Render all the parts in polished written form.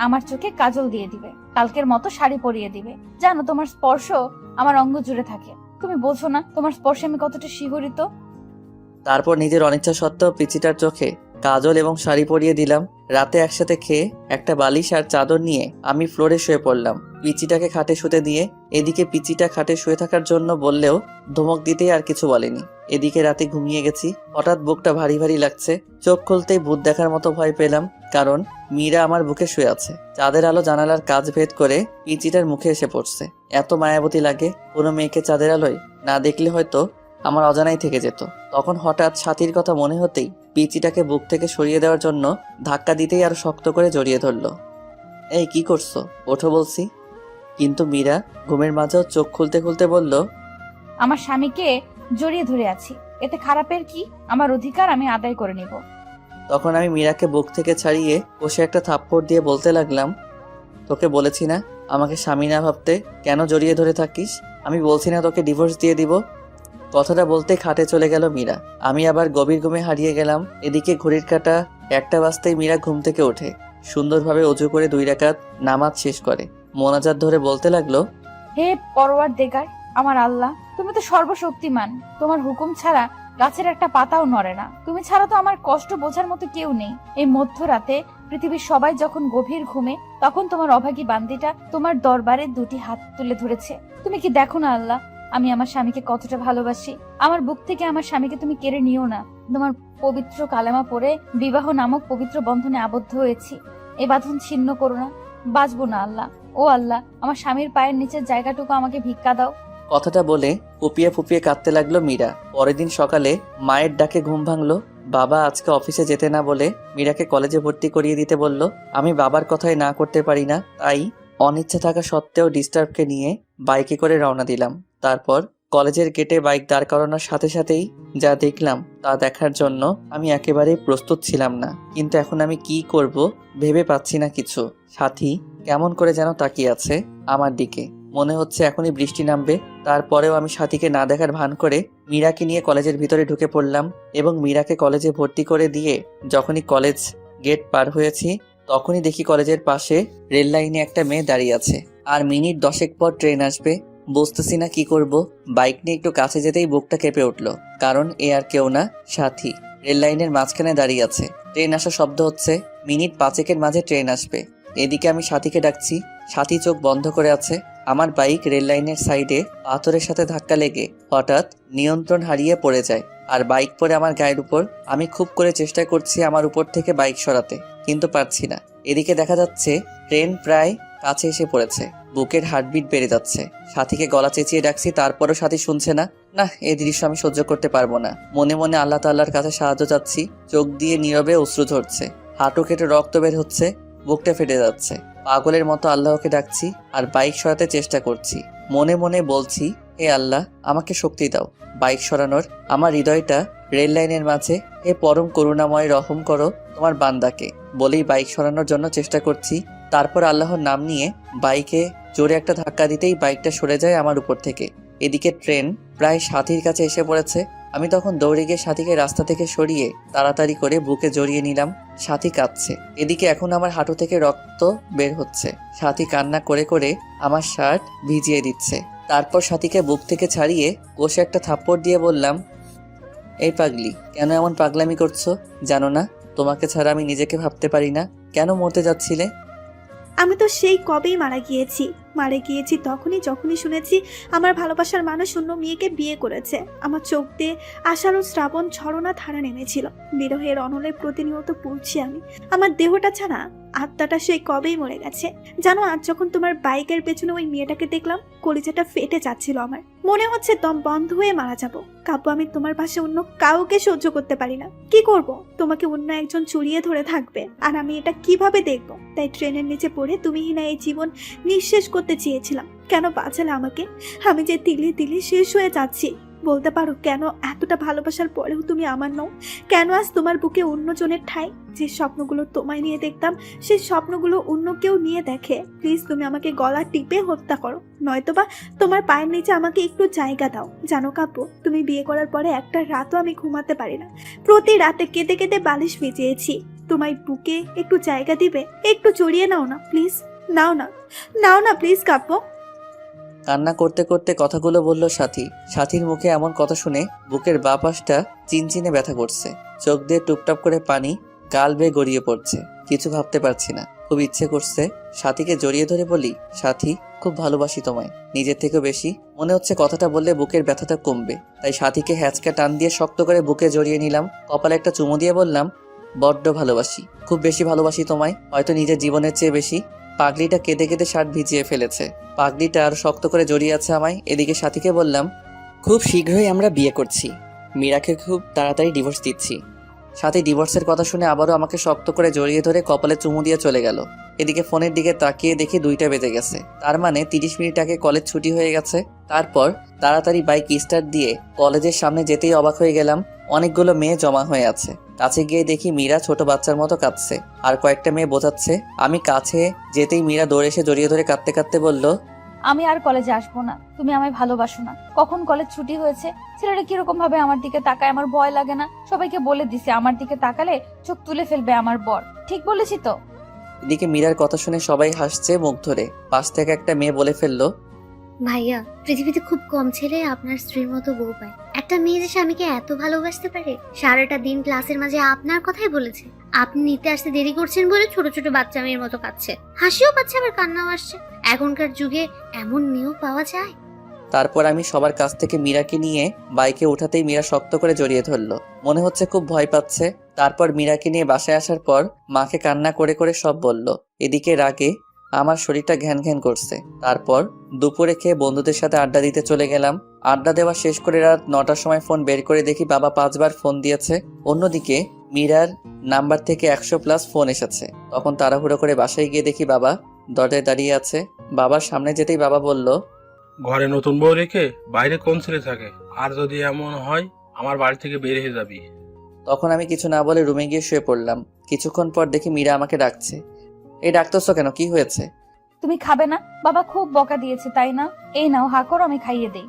আমার চোখে কাজল দিয়ে দিবে, কালকের মতো শাড়ি পরিয়ে দিবে। জানো, তোমার স্পর্শ আমার অঙ্গ জুড়ে থাকে। তুমি বোঝো না তোমার স্পর্শে আমি কতটা শিহরিত। তারপর নিজের অনিচ্ছা সত্ত্বেও পিচিটার চোখে কাজল এবং শাড়ি পরিয়ে দিলাম। রাতে একসাথে খেয়ে একটা বালিশ আর চাদর নিয়ে আমি ফ্লোরে শুয়ে পড়লাম, পিচিটাকে খাটে শুতে দিয়ে। এদিকে পিচিটা খাটে শুয়ে থাকার জন্য বললেও ধমক দিতেই আর কিছু বলেনি। এদিকে রাতে ঘুমিয়ে গেছি, হঠাৎ বুকটা ভারী ভারী লাগছে। চোখ খুলতেই ভূত দেখার মতো ভয় পেলাম, কারণ মীরা আমার বুকে শুয়ে আছে। চাঁদের আলো জানালার কাজ ভেদ করে পিচিটার মুখে এসে পড়ছে। এত মায়াবতী লাগে, কোনো মেয়েকে চাঁদের আলোয় না দেখলে হয়তো আমার অজানাই থেকে যেত। তখন হঠাৎ সাথীর কথা মনে হতেই পিচিটাকে বুক থেকে সরিয়ে দেওয়ার জন্য ধাক্কা দিতেই আরো শক্ত করে জড়িয়ে ধরলো। এই কি করছো, ওঠো বলছি। কিন্তু মীরা ঘুমের মাঝেও চোখ খুলতে খুলতে বলল, আমার স্বামীকে জড়িয়ে ধরে আছি, এতে খারাপের কি? আমার অধিকার আমি আদায় করে নিব। তখন আমি মীরাকে বুক থেকে ছাড়িয়ে কষে একটা থাপ্পড় দিয়ে বলতে লাগলাম, তোকে বলেছি না আমাকে স্বামী না ভাবতে, কেন জড়িয়ে ধরে থাকিস? আমি বলছি না তোকে ডিভোর্স দিয়ে দিব? কথাটা বলতে খাটে চলে গেল মীরা। আমি আবার গভীর ঘুমে হারিয়ে গেলাম। এদিকে ঘড়ির কাঁটা 1টা বাজতেই মীরা ঘুম থেকে ওঠে, সুন্দরভাবে অজু করে 2 রাকাত নামাজ শেষ করে মোনাজাত ধরে বলতে লাগলো, হে পরওয়ারদিগার, আমার আল্লাহ, তুমি তো সর্বশক্তিমান। তোমার হুকুম ছাড়া গাছের একটা পাতাও নড়ে না। তুমি ছাড়া তো আমার কষ্ট বোঝার মতো কেউ নেই। এই মধ্যরাতে পৃথিবীর সবাই যখন গভীর ঘুমে, তখন তোমার অভাগী বান্দিটা তোমার দরবারে 2টি হাত তুলে ধরেছে। তুমি কি দেখো না আল্লাহ, আমি আমার স্বামীকে কতটা ভালোবাসি? আমার বুক থেকে আমার স্বামীকে তুমি কেড়ে নিও না। তোমার পবিত্র কালেমা পড়ে বিবাহ নামক পবিত্র বন্ধনে আবদ্ধ হয়েছি, এই বাঁধন ছিন্ন করো না। বাঁচবো না আল্লাহ। ও আল্লাহ, আমার স্বামীর পায়ের নিচের জায়গাটুকু আমাকে ভিক্ষা দাও। কথাটা বলে ফুপিয়ে ফুপিয়ে কাঁদতে লাগলো মীরা। পরের দিন সকালে মায়ের ডাকে ঘুম ভাঙলো। বাবা আজকে অফিসে যেতে না বলে মীরাকে কলেজে ভর্তি করিয়ে দিতে বলল। আমি বাবার কথায় না করতে পারি না, তাই অনিচ্ছা থাকা সত্ত্বেও ডিস্টার্বকে নিয়ে বাইকে করে রওনা দিলাম। তারপর কলেজের গেটে বাইক দাঁড় করানোর সাথে সাথেই যা দেখলাম তা দেখার জন্য আমি একেবারেই প্রস্তুত ছিলাম না। কিন্তু এখন আমি কি করব ভেবে পাচ্ছি না কিছু। সাথী কেমন করে যেন তাকিয়ে আছে আমার দিকে, মনে হচ্ছে এখনই বৃষ্টি নামবে। তারপরেও আমি সাথীকে না দেখার ভান করে মীরাকে নিয়ে কলেজের ভিতরে ঢুকে পড়লাম এবং মীরাকে কলেজে ভর্তি করে দিয়ে যখনই কলেজ গেট পার হয়েছি, তখনই দেখি কলেজের পাশে রেল লাইনে একটা মেয়ে দাঁড়িয়ে আছে, আর মিনিট 10 পর ট্রেন আসবে। বুঝতেছি না কি করব। বাইক নিয়ে একটু কাছে যেতেই বুকটা কেঁপে উঠলো, কারণ এ আর কেউ না, সাথী রেল লাইনের মাঝখানে দাঁড়িয়ে আছে। ট্রেন আসার শব্দ হচ্ছে, মিনিট 5 মাঝে ট্রেন আসবে। এদিকে আমি সাথীকে ডাকছি, সাথী চোখ বন্ধ করে আছে। আমার বাইক রেল লাইনের সাইডে পাথরের সাথে ধাক্কা লেগে হঠাৎ নিয়ন্ত্রণ হারিয়ে পড়ে যায়, আর বাইক পড়ে আমার গায়ের উপর। আমি খুব করে চেষ্টা করছি আমার উপর থেকে বাইক সরাতে, কিন্তু পারছি না। এদিকে দেখা যাচ্ছে ট্রেন প্রায় কাছে এসে পড়েছে। বুকের হার্টবিট বেড়ে যাচ্ছে। সাথীকে গলা চেঁচিয়ে ডাকছি, তারপরও সাথী শুনছে না। না, এই দৃশ্য আমি সহ্য করতে পারবো না। মনে মনে আল্লাহ তাআলার কাছে সাহায্য চাচ্ছি। চোখ দিয়ে নীরবে অশ্রু ঝরছে, হাঁটু কেটে রক্ত বের হচ্ছে, বুকটা ফেটে যাচ্ছে। পাগলের মতো আল্লাহকে ডাকছি আর বাইক সরাতে চেষ্টা করছি। মনে মনে বলছি, হে আল্লাহ, আমাকে শক্তি দাও বাইক সরানোর। আমার হৃদয়টা রেল লাইনের মাঝে, হে পরম করুণাময়, রহম করো তোমার বান্দাকে বলেই বাইক সরানোর জন্য চেষ্টা করছি। তারপর আল্লাহর নাম নিয়ে বাইকে জোরে একটা ধাক্কা দিতেই বাইকটা সরে যায় আমার উপর থেকে। এদিকে ট্রেন প্রায় সাথীর কাছে এসে পড়েছে। আমি তখন দৌড়ে গিয়ে সাথীকে রাস্তা থেকে সরিয়ে তাড়াতাড়ি করে বুকে জড়িয়ে নিলাম। সাথী কাঁদছে। এদিকে এখন আমার হাঁটু থেকে রক্ত বের হচ্ছে। সাথী কান্না করে করে আমার শার্ট ভিজিয়ে দিচ্ছে। তারপর সাথীকে বুক থেকে ছাড়িয়ে কষে একটা থাপ্পড় দিয়ে বললাম, এই পাগলি, কেন এমন পাগলামি করছো? জানো না তোমাকে ছাড়া আমি নিজেকে ভাবতে পারি না? কেন মরতে যাচ্ছিলে? আমি তো সেই কবেই মারা গিয়েছি যখনই শুনেছি আমার ভালোবাসার মানুষ অন্য মেয়েকে বিয়ে করেছে। আমার চোখ দিয়ে আষাঢ় শ্রাবণ ঝরনা ধারা নেমেছিল। বিরহের অনলে প্রতিনিয়ত পড়ছি আমি। আমার দেহটা ছাড়া আত্মাটা সেই কবেই মরে গেছে। জানো, আজ যখন তোমার বাইকের পেছনে ওই মেয়েটাকে দেখলাম, কলিজাটা ফেটে যাচ্ছিল আমার। মনে হচ্ছে দম বন্ধ হয়ে মারা যাব। কাব্য, আমি তোমার পাশে অন্য কাউকে সহ্য করতে পারি না। কি করব? তোমাকে অন্য একজন চড়িয়ে ধরে থাকবে, আর আমি এটা কিভাবে দেখবো? তাই ট্রেনের নিচে পড়ে তুমিহীনা এই জীবন নিঃশেষ করতে চেয়েছিলাম। কেন বাঁচালে আমাকে? আমি যে তিলে তিলে শেষ হয়ে যাচ্ছি। বলতে পারো কেন এতটা ভালোবাসার পরেও তুমি আমার নও? কেন আজ তোমার বুকে অন্যজনের ঠাঁই? যে স্বপ্নগুলো তোমায় নিয়ে দেখতাম, সেই স্বপ্নগুলো অন্য কেউ নিয়ে দেখে। প্লিজ তুমি আমাকে গলা টিপে হত্যা করো, নয়তোবা তোমার পায়ের নিচে আমাকে একটু জায়গা দাও। জানো কাব্য, তুমি বিয়ে করার পরে একটা রাতও আমি ঘুমাতে পারি না। প্রতি রাতে কেঁদে কেঁদে বালিশ ভিজিয়েছি। তোমায় বুকে একটু জায়গা দিবে, একটু জড়িয়ে নাও না প্লিজ। নাও না, নাও না প্লিজ কাব্য। কান্না করতে করতে কথাগুলো বলল সাথী। সাথীর মুখে এমন কথা শুনে বুকের বাঁ পাশটা চিনচিনে ব্যথা করছে। চোখ দিয়ে টুপটাপ করে পানি গাল বেয়ে গড়িয়ে পড়ছে। কিছু ভাবতে পারছি না। খুব ইচ্ছে করছে সাথীকে জড়িয়ে ধরে বলি, সাথী খুব ভালোবাসি তোমায়, নিজের থেকেও বেশি। মনে হচ্ছে কথাটা বললে বুকের ব্যথাটা কমবে। তাই সাথীকে হ্যাঁচকা টান দিয়ে শক্ত করে বুকে জড়িয়ে নিলাম। কপালে একটা চুমু দিয়ে বললাম, বড্ড ভালোবাসি, খুব বেশি ভালোবাসি তোমায়, হয়তো নিজের জীবনের চেয়ে বেশি। পাগলিটা কেঁদে কেঁদে শার্ট ভিজিয়ে ফেলেছে। পাগলিটা আর শক্ত করে জড়িয়ে আছে আমায়। এদিকে সাথীকে বললাম, খুব শীঘ্রই আমরা বিয়ে করছি, মীরাকে খুব তাড়াতাড়ি ডিভোর্স দিচ্ছি। সাথী ডিভোর্সের কথা শুনে আবারও আমাকে শক্ত করে জড়িয়ে ধরে কপালে চুমু দিয়ে চলে গেল। এদিকে ফোনের দিকে তাকিয়ে দেখি 2টা বেজে গেছে। তার মানে 30 মিনিট আগে কলেজ ছুটি হয়ে গেছে। তারপর তাড়াতাড়ি বাইক স্টার্ট দিয়ে কলেজের সামনে যেতেই অবাক হয়ে গেলাম, অনেকগুলো মেয়ে জমা হয়ে আছে। কাছে গিয়ে দেখি মীরা ছোট বাচ্চার মতো কাঁদছে, আর কয়েকটা মেয়ে বোঝাচ্ছে। আমি কাছে যেতেই মীরা দৌড়ে এসে জড়িয়ে ধরে কাঁদতে কাঁদতে বলল, আমি আর কলেজে আসবো না, তুমি আমায় ভালোবাসো না। কখন কলেজ ছুটি হয়েছে? ছেলেরা কিরকম ভাবে আমার দিকে তাকায়, আমার ভয় লাগে না? সবাইকে বলে দিছে আমার দিকে তাকালে চোখ তুলে ফেলবে আমার বর। ঠিক বলেছি তো? এদিকে মীরার কথা শুনে সবাই হাসছে মুখ ধরে। পাশ থেকে একটা মেয়ে বলে ফেললো, ভাইয়া, পৃথিবীতে খুব কম ছেলে আপনার স্ত্রীর মতো বউ পায়। একটা মেয়ে যে স্বামীকে এত ভালোবাসতে পারে। সারাটা দিন ক্লাসের মাঝে আপনার কথাই বলেছে। আপনি নিতে আসতে দেরি করছেন বলে ছোট ছোট বাচ্চা মেয়ের মতো কাঁদছে, হাসিও পাচ্ছে আবার কান্নাও আসছে। এখনকার যুগে এমন মেয়েও পাওয়া যায়? তারপর আমি সবার কাছ থেকে মীরাকে নিয়ে বাইকে উঠাতেই মীরা শক্ত করে জড়িয়ে ধরলো। মনে হচ্ছে খুব ভয় পাচ্ছে। তারপর মীরাকে নিয়ে বাসায় আসার পর মাকে কান্না করে করে সব বলল। এদিকে রাগে আমার শরীরটা ঘ্যান ঘ্যান করছে। তারপর দুপুরে খেয়ে বন্ধুদের সাথে আড্ডা দিতে চলে গেলাম। আড্ডা দেওয়া শেষ করে রাত 9টার সময় ফোন বের করে দেখি বাবা 5 বার ফোন দিয়েছে। অন্যদিকে মীরার নাম্বার থেকে 100+ ফোন এসেছে। তখন তাড়াহুড়ো করে বাসায় গিয়ে দেখি বাবা দরজায় দাঁড়িয়ে আছে। বাবার সামনে যেতেই বাবা বলল, ঘরে নতুন বউ রেখে বাইরে কোন ছেলে থাকে? আর যদি এমন হয় আমার বাড়ি থেকে বের হয়ে যাবি। তখন আমি কিছু না বলে রুমে গিয়ে শুয়ে পড়লাম। কিছুক্ষণ পর দেখি মীরা আমাকে ডাকছে। এই ডাকতেছো কেন, কি হয়েছে? তুমি খাবে না? বাবা খুব বকা দিয়েছে তাই না? এই নাও, হা করো, আমি খাইয়ে দেই।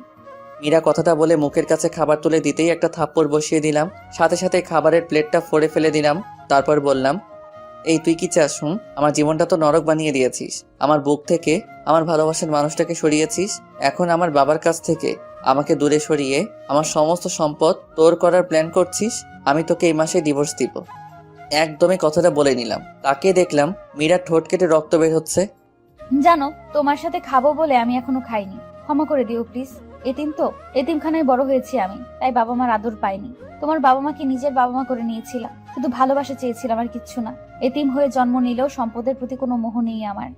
মীরা কথাটা বলে মুখের কাছে খাবার তুলে দিতেই একটা থাপ্পড় বসিয়ে দিলাম। সাথে সাথে খাবারের প্লেটটা ফোড়ে ফেলে দিলাম। তারপর বললাম, এই তুই কি চাস? আমার জীবনটা তো নরক বানিয়ে দিয়েছিস। আমার বুক থেকে আমার ভালোবাসার মানুষটাকে সরিয়েছিস। এখন আমার বাবার কাছ থেকে আমাকে দূরে সরিয়ে আমার সমস্ত সম্পদ তোর করার প্ল্যান করছিস। আমি তোকে এই মাসে ডিভোর্স দিব। একদমই কথাটা বলে নিলাম। তাকে দেখলাম মীরার ঠোঁট কেটে রক্ত বের হচ্ছে। জানো, তোমার সাথে খাবো বলে আমি এখনো খাইনি, ক্ষমা করে দিও প্লিজ। এতিম তো, এতিমখানায় বড় হয়েছি আমি, তাই বাবা মার আদর পাইনি। তোমার বাবা মাকে নিজের বাবা মা করে নিয়েছিলাম, শুধু ভালোবাসা চেয়েছিলাম আর কিচ্ছু না। এতিম হয়ে জন্ম নিলেও সম্পদের প্রতি কোনো মোহ নেই আমার।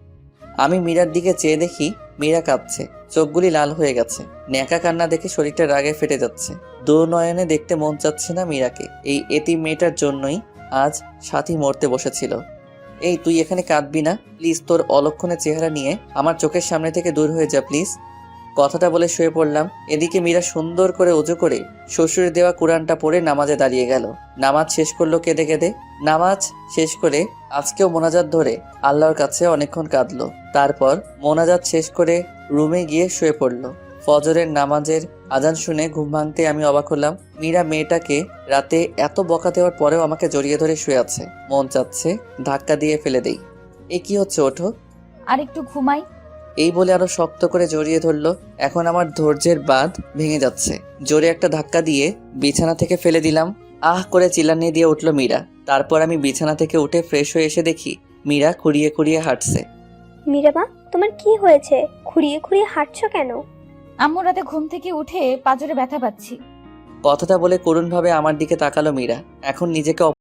আমি মীরার দিকে চেয়ে দেখি মীরা কাঁদছে, চোখগুলি লাল হয়ে গেছে। ন্যাকা কান্না দেখে শরীরটা রাগে ফেটে যাচ্ছে। দু নয়নে দেখতে মন চাচ্ছে না মীরাকে। এই এতিম মেয়েটার জন্যই আজ সাথী মরতে বসেছিল। এই তুই এখানে কাঁদবি না প্লিজ, তোর অলক্ষণে চেহারা নিয়ে আমার চোখের সামনে থেকে দূর হয়ে যা প্লিজ। কথাটা বলে শুয়ে পড়লাম। এদিকে মীরা সুন্দর করে ওযু করে শ্বশুরের দেওয়া কুরআনটা পড়ে নামাজে দাঁড়িয়ে গেল। নামাজ শেষ করলো কেঁদে কেঁদে। নামাজ শেষ করে আজকেও মোনাজাত ধরে আল্লাহর কাছে অনেকক্ষণ কাঁদলো। তারপর মোনাজাত শেষ করে রুমে গিয়ে শুয়ে পড়লো। ফজরের নামাজের আজান শুনে ঘুম ভাঙতে আমি অবাক হলাম। মীরা মেয়েটাকে রাতে এত বকা দেওয়ার পরেও আমাকে জড়িয়ে ধরে শুয়ে আছে। মন চাচ্ছে ধাক্কা দিয়ে ফেলে দেই। এ কি হচ্ছে, ওঠো। আর একটু ঘুমাই। এই বলে আরো শক্ত করে জড়িয়ে ধরলো। এখন আমার ধৈর্যের বাঁধ ভেঙে যাচ্ছে। জোরে একটা ধাক্কা দিয়ে বিছানা থেকে ফেলে দিলাম। আহ করে চিল্লানি দিয়ে উঠলো মীরা। তারপর আমি বিছানা থেকে উঠে ফ্রেশ হয়ে এসে দেখি মীরা খুঁড়িয়ে খুঁড়িয়ে হাঁটছে। মীরাবা, তোমার কি হয়েছে? খুঁড়িয়ে খুঁড়িয়ে হাঁটছো কেন? আম্মু রাতে ঘুম থেকে উঠে পাঁজরে ব্যথা পাচ্ছি। কথাটা বলে করুণভাবে আমার দিকে তাকালো মীরা। এখন নিজেকে